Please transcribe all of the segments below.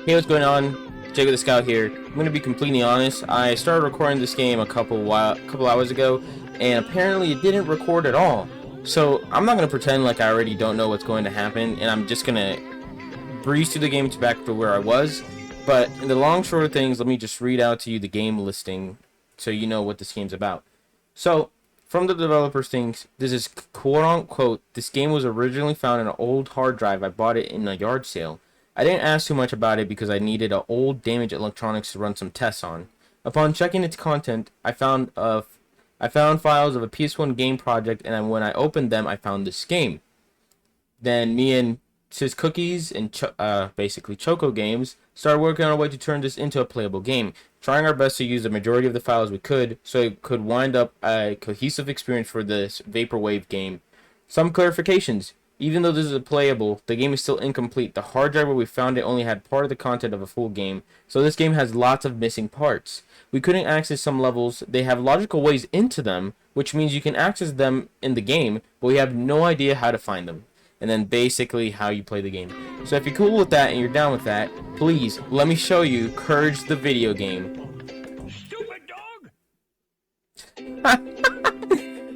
Hey, what's going on? JagoTheScout here. I'm gonna be completely honest. I started recording this game a couple hours ago, and apparently it didn't record at all. So I'm not gonna pretend like I already don't know what's going to happen, and I'm just gonna breeze through the game to back to where I was. But in the long short of things, let me just read out to you the game listing, so you know what this game's about. So, from the developers things, this is quote unquote, this game was originally found in an old hard drive. I bought it in a yard sale. I didn't ask too much about it because I needed an old damaged electronics to run some tests on. Upon checking its content, I found files of a PS1 game project, and when I opened them, I found this game. Then me and Sis Cookies and basically Choco Games started working on a way to turn this into a playable game, trying our best to use the majority of the files we could so it could wind up a cohesive experience for this Vaporwave game. Some clarifications. Even though this is playable, the game is still incomplete. The hard drive where we found it only had part of the content of a full game, so this game has lots of missing parts. We couldn't access some levels. They have logical ways into them, which means you can access them in the game, but we have no idea how to find them. And then basically how you play the game. So if you're cool with that and you're down with that, please let me show you Courage the video game. Stupid dog!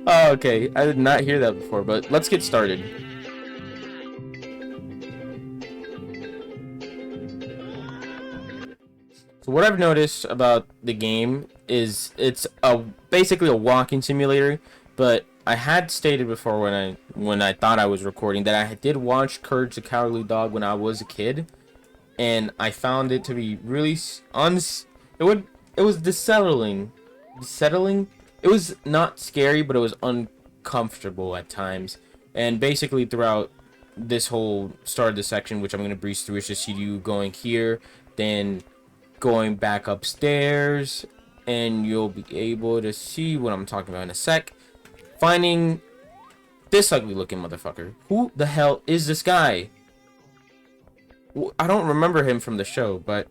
Oh, okay, I did not hear that before, but let's get started. So what I've noticed about the game is it's basically a walking simulator, but I had stated before when I thought I was recording that I did watch Courage the Cowardly Dog when I was a kid, and I found it to be really it was settling. It was not scary, but it was uncomfortable at times. And basically throughout this whole start of the section, which I'm gonna breeze through, is just see you going here, then going back upstairs, and you'll be able to see what I'm talking about in a sec. Finding this ugly looking motherfucker. Who the hell is this guy? I don't remember him from the show, but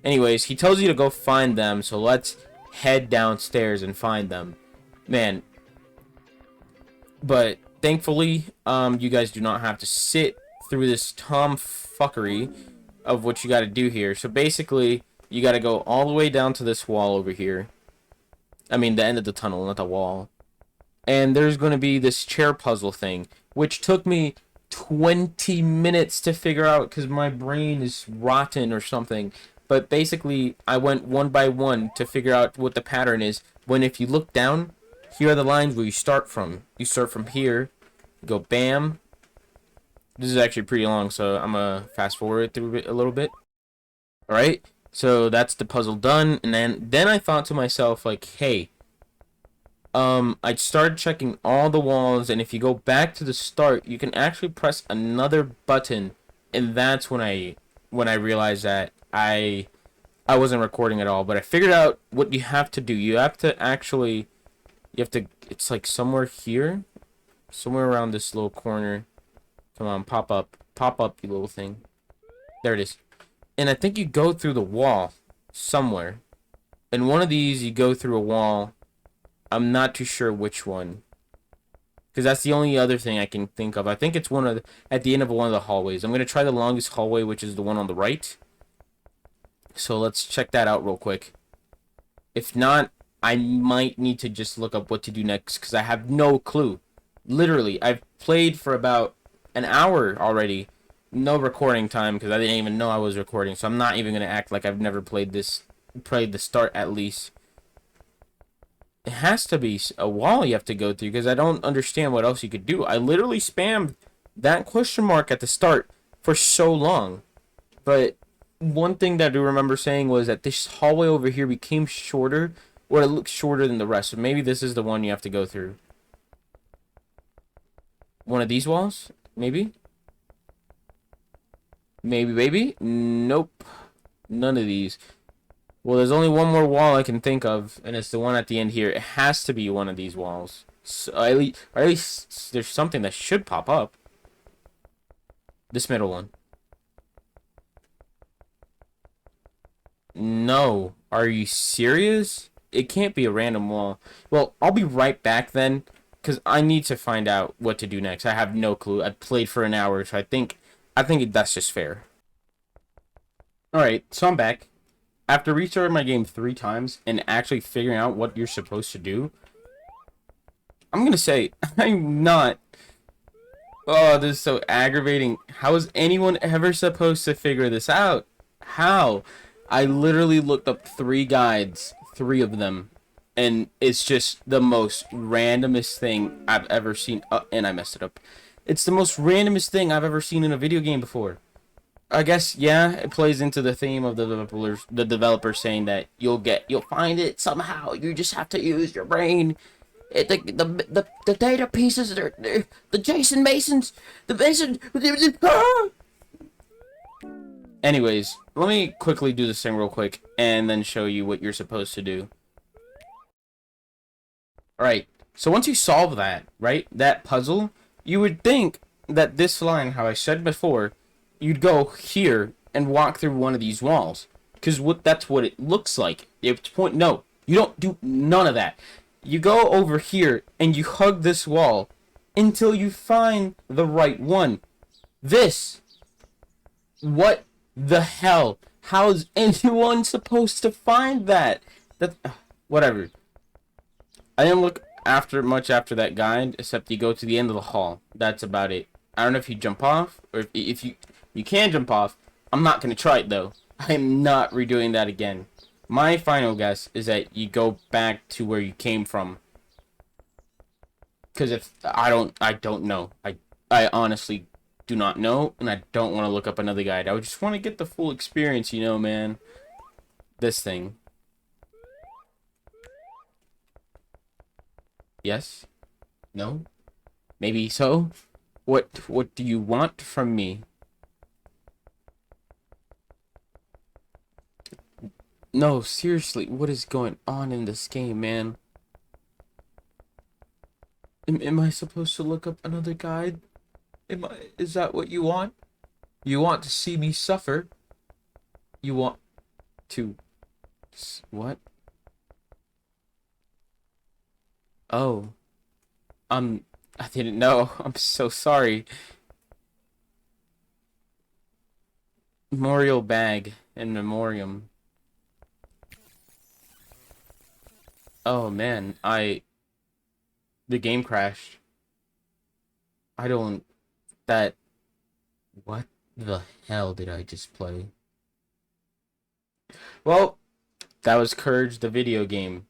anyways, he tells you to go find them, so let's head downstairs and find them. Man. But thankfully, you guys do not have to sit through this tomfuckery of what you gotta do here. So basically, you gotta go all the way down to this wall over here. I mean, the end of the tunnel, not the wall. And there's going to be this chair puzzle thing, which took me 20 minutes to figure out because my brain is rotten or something. But basically, I went one by one to figure out what the pattern is. When if you look down, here are the lines where you start from. You start from here, you go bam. This is actually pretty long, so I'm going to fast forward through it a little bit. Alright, so that's the puzzle done. And then I thought to myself, like, hey, I started checking all the walls, and if you go back to the start, you can actually press another button, and that's when I realized that I wasn't recording at all. But I figured out what you have to do. It's like somewhere here, somewhere around this little corner. Come on, pop up, you little thing. There it is. And I think you go through the wall somewhere. And one of these, you go through a wall. I'm not too sure which one, because that's the only other thing I can think of. I think it's at the end of one of the hallways. I'm gonna try the longest hallway, which is the one on the right. So let's check that out real quick. If not, I might need to just look up what to do next, because I have no clue. Literally, I've played for about an hour already. No recording time, because I didn't even know I was recording. So I'm not even gonna act like I've never played the start at least. It has to be a wall you have to go through, because I don't understand what else you could do. I literally spammed that question mark at the start for so long. But one thing that I do remember saying was that this hallway over here became shorter, or it looks shorter than the rest. So maybe this is the one you have to go through. One of these walls? Maybe? Maybe? Nope. None of these. Well, there's only one more wall I can think of, and it's the one at the end here. It has to be one of these walls. So at least there's something that should pop up. This middle one. No. Are you serious? It can't be a random wall. Well, I'll be right back then, because I need to find out what to do next. I have no clue. I played for an hour, so I think that's just fair. Alright, so I'm back. After restarting my game 3 times and actually figuring out what you're supposed to do, I'm gonna say, I'm not. Oh, this is so aggravating. How is anyone ever supposed to figure this out? How? I literally looked up 3 guides, 3 of them, and it's just the most randomest thing I've ever seen. And I messed it up. It's the most randomest thing I've ever seen in a video game before. I guess, yeah, it plays into the theme of the developer saying that you'll find it somehow. You just have to use your brain. The data pieces, the Jason Masons, the Mason. Anyways, let me quickly do this thing real quick and then show you what you're supposed to do. Alright, so once you solve that, right, that puzzle, you would think that this line, how I said before, you'd go here and walk through one of these walls. Because that's what it looks like. No, you don't do none of that. You go over here and you hug this wall until you find the right one. What the hell? How is anyone supposed to find that? Whatever. I didn't look much after that guide, except you go to the end of the hall. That's about it. I don't know if you jump off, or if you can jump off. I'm not going to try it, though. I am not redoing that again. My final guess is that you go back to where you came from. Because if I don't know. I honestly do not know, and I don't want to look up another guide. I just want to get the full experience, you know, man. This thing. Yes? No? Maybe so? What do you want from me? No, seriously, what is going on in this game, man? Am I supposed to look up another guide? Is that what you want? You want to see me suffer? You want to... What? Oh. I didn't know. I'm so sorry. Memorial bag in memoriam. Oh man, the game crashed. I don't that what the hell did I just play? Well, that was Courage the video game.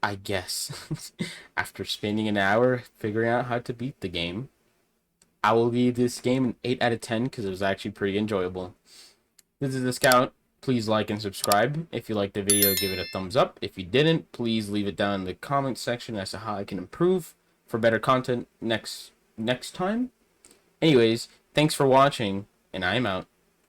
I guess. After spending an hour figuring out how to beat the game, I will give this game an 8 out of 10 because it was actually pretty enjoyable. This is the Scout. Please like and subscribe. If you liked the video, give it a thumbs up. If you didn't, please leave it down in the comment section as to how I can improve for better content next time. Anyways, thanks for watching, and I'm out.